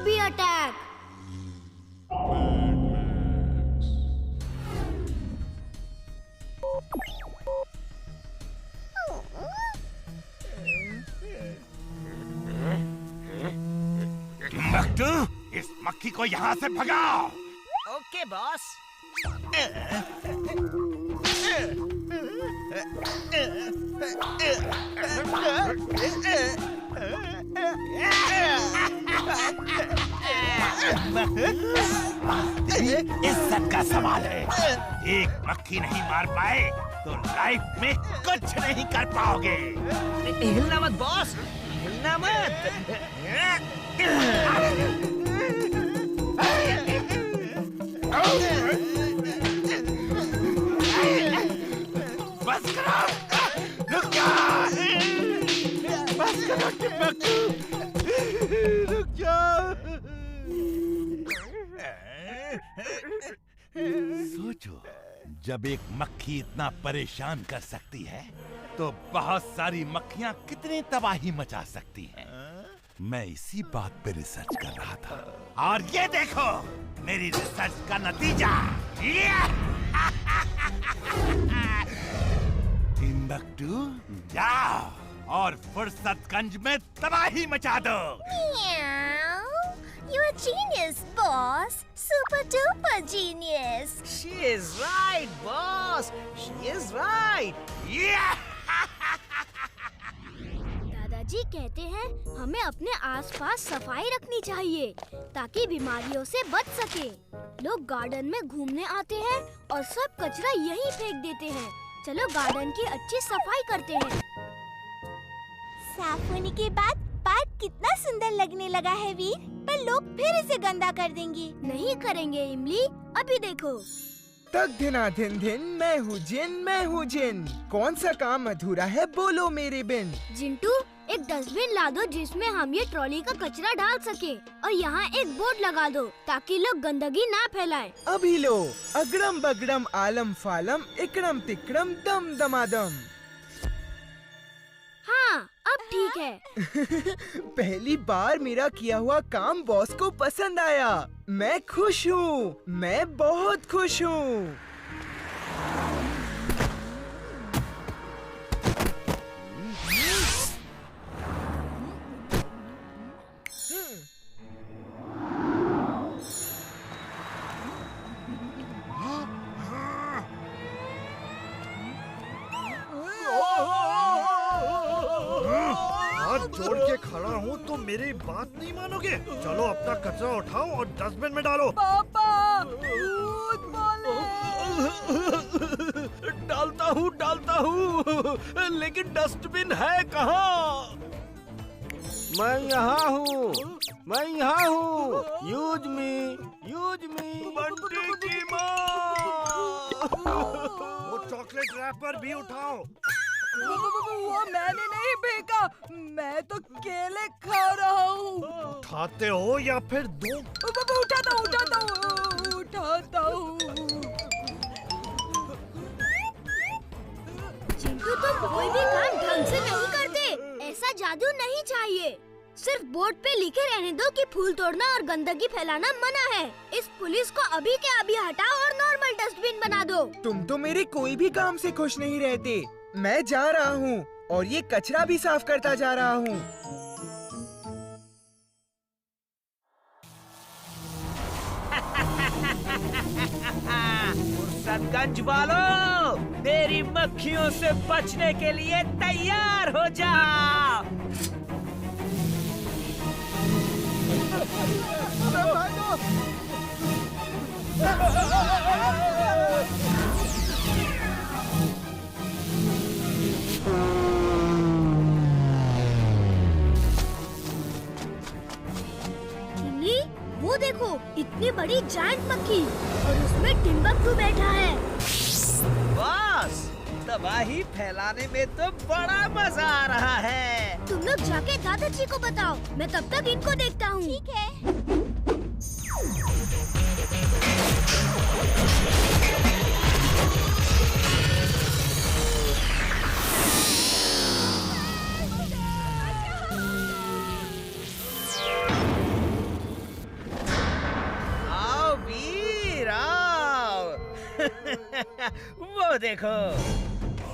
B attack. Timbuktu, इस मक्खी को यहाँ से भगाओ। Okay boss. इज्जत का सवाल है। एक मक्खी नहीं मार पाए तो लाइफ में कुछ नहीं कर पाओगे। हिलना मत बॉस, हिलना मत। बस करो, रुक जा। बस करो टिम्बक्टू, रुक जाओ। सोचो, जब एक मक्खी इतना परेशान कर सकती है तो बहुत सारी मक्खियां कितनी तबाही मचा सकती हैं। मैं इसी बात पे रिसर्च कर रहा था और ये देखो मेरी रिसर्च का नतीजा। टिम्बक्टू, जाओ और फुर्सतगंज में तबाही मचा दो। You're a genius, boss. Super duper genius. She is right, boss. She is right. दादाजी कहते हैं हमें अपने आसपास सफाई रखनी चाहिए ताकि बीमारियों से बच सके। लोग गार्डन में घूमने आते हैं और सब कचरा यहीं फेंक देते हैं। चलो गार्डन की अच्छी सफाई करते हैं। साफ होने के बाद पार्क कितना सुंदर लगने लगा है वीर, पर लोग फिर इसे गंदा कर देंगे। नहीं करेंगे इमली, अभी देखो। तक धिना धिन धिन, मैं हूँ जिन। कौन सा काम अधूरा है बोलो मेरे बिन। जिंटू, एक डस्टबिन ला दो जिसमें हम ये ट्रॉली का कचरा डाल सके और यहाँ एक बोर्ड लगा दो ताकि लोग गंदगी ना फैलाएं। अभी लो, अगड़म बगड़म आलम फालम, इकड़म तिकड़म दम दमादम। हाँ, अब ठीक है। पहली बार मेरा किया हुआ काम बॉस को पसंद आया। मैं खुश हूँ, मैं बहुत खुश हूँ। हाथ जोड़ के खड़ा हूँ तो मेरी बात नहीं मानोगे? चलो अपना कचरा उठाओ और डस्टबिन में डालो। पापा, भूत बोले। डालता हूँ, लेकिन डस्टबिन है कहाँ? मैं यहाँ हूँ। Use me. बंटी की माँ। वो चॉकलेट रैपर भी उठाओ। वो मैंने नहीं फेंका, मैं तो केले खा रहा हूँ। उठाते हो या फिर दो? उठाता हूँ। चिंटू, तुम कोई भी काम ढंग से नहीं करते। ऐसा जादू नहीं चाहिए। सिर्फ बोर्ड पे लिखे रहने दो कि फूल तोड़ना और गंदगी फैलाना मना है। इस पुलिस को अभी के अभी हटाओ और नॉर्मल डस्टबिन बना दो। तुम तो मेरे कोई भी काम से खुश नहीं रहते। मैं जा रहा हूँ और ये कचरा भी साफ करता जा रहा हूँ। फुर्सतगंज वालों, तेरी मक्खियों से बचने के लिए तैयार हो जाओ। इमली, वो देखो, इतनी बड़ी जायंट मक्खी और उसमें टिम्बक्टू बैठा है। बॉस, तबाही फैलाने में तो बड़ा मजा आ रहा है। तुम लोग जाके दादाजी को बताओ, मैं तब तक इनको देखता हूँ। ठीक है। वो देखो,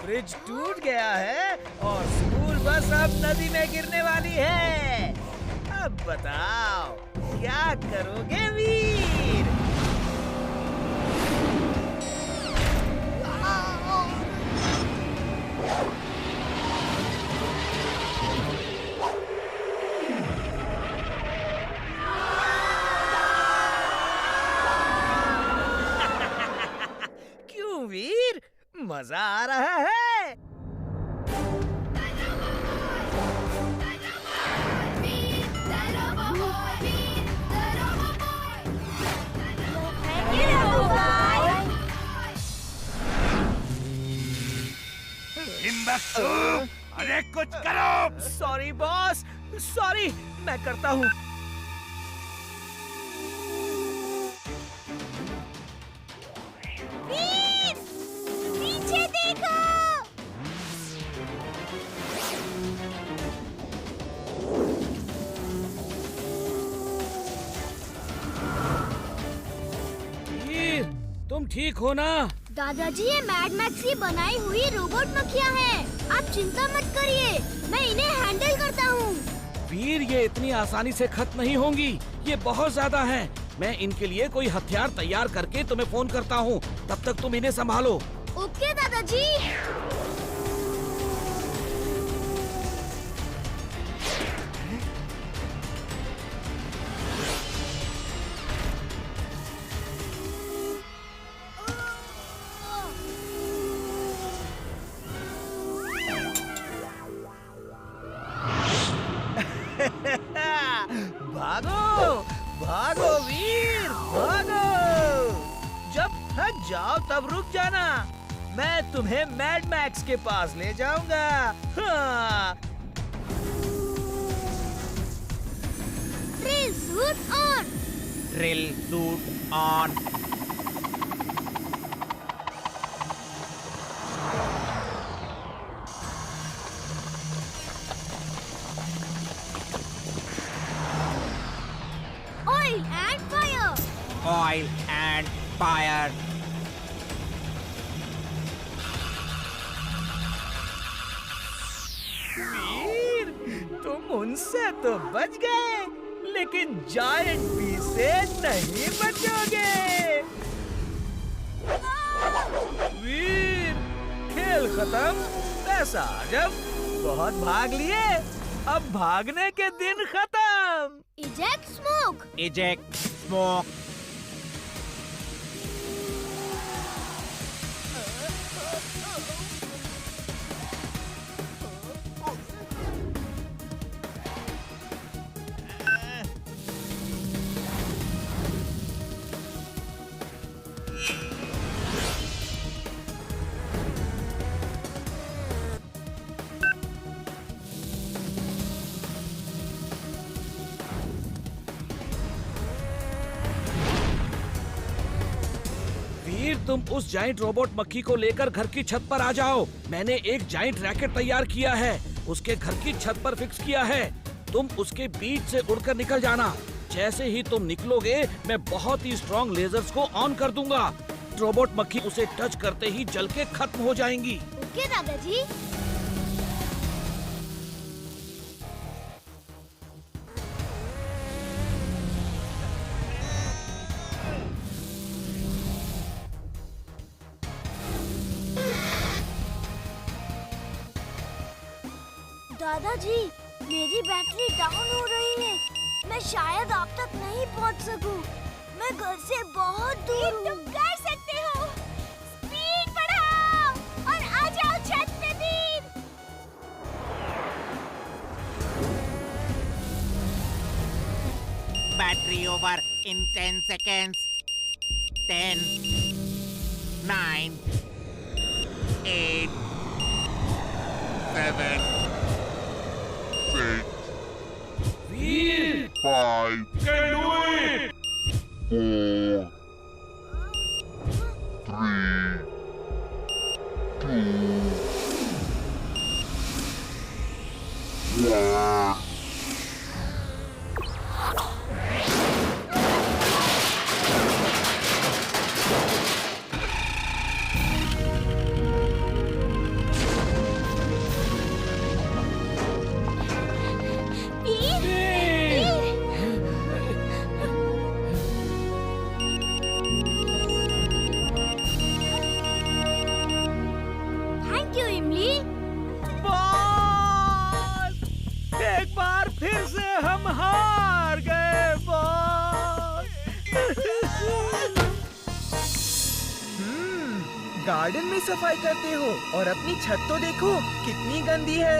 ब्रिज टूट गया है और स्कूल बस अब नदी में गिरने वाली है। अब बताओ क्या करोगे वीर? क्यों वीर, मजा आ रहा है? टिम्बक्टू, अरे कुछ करो! सॉरी बॉस, सॉरी, मैं करता हूँ। वीर, पीछे देखो। वीर, तुम ठीक हो ना? दादाजी, ये मैड मैक्स की बनाई हुई रोबोट मक्खियाँ हैं। आप चिंता मत करिए, मैं इन्हें हैंडल करता हूँ। वीर, ये इतनी आसानी से खत्म नहीं होंगी, ये बहुत ज्यादा हैं। मैं इनके लिए कोई हथियार तैयार करके तुम्हें फोन करता हूँ, तब तक तुम इन्हें संभालो। ओके दादाजी। भागो, भागो वीर, भागो। जब थक जाओ तब रुक जाना, मैं तुम्हें मैड मैक्स के पास ले जाऊंगा। हाँ। Drill suit on. Drill suit on. Oil and fire. Oil and fire. वीर, तुम उनसे तो बच गए, लेकिन जायंट बी से नहीं बचोगे। वीर, खेल खत्म, पैसा जब बहुत भाग लिए, अब भागने के दिन खत्म। Eject smoke. Eject smoke. वीर, तुम उस जाइंट रोबोट मक्खी को लेकर घर की छत पर आ जाओ। मैंने एक जाइंट रैकेट तैयार किया है, उसके घर की छत पर फिक्स किया है। तुम उसके बीच से उड़कर निकल जाना। जैसे ही तुम निकलोगे, मैं बहुत ही स्ट्रॉन्ग लेजर्स को ऑन कर दूंगा। रोबोट मक्खी उसे टच करते ही जल के खत्म हो जाएंगी। ओके दादाजी। दादाजी, मेरी बैटरी डाउन हो रही है, मैं शायद आप तक नहीं पहुंच सकूं। मैं घर से बहुत दूर हूँ। तुम कर सकते हो। स्पीड बढ़ाओ और आ जाओ छत पे वीर। Battery over in 10 seconds. 10, 9, 8, 7, 6, Veer, 5, 4, 3, 2, 1. Garden में सफाई करते हो और अपनी छत तो देखो कितनी गंदी है।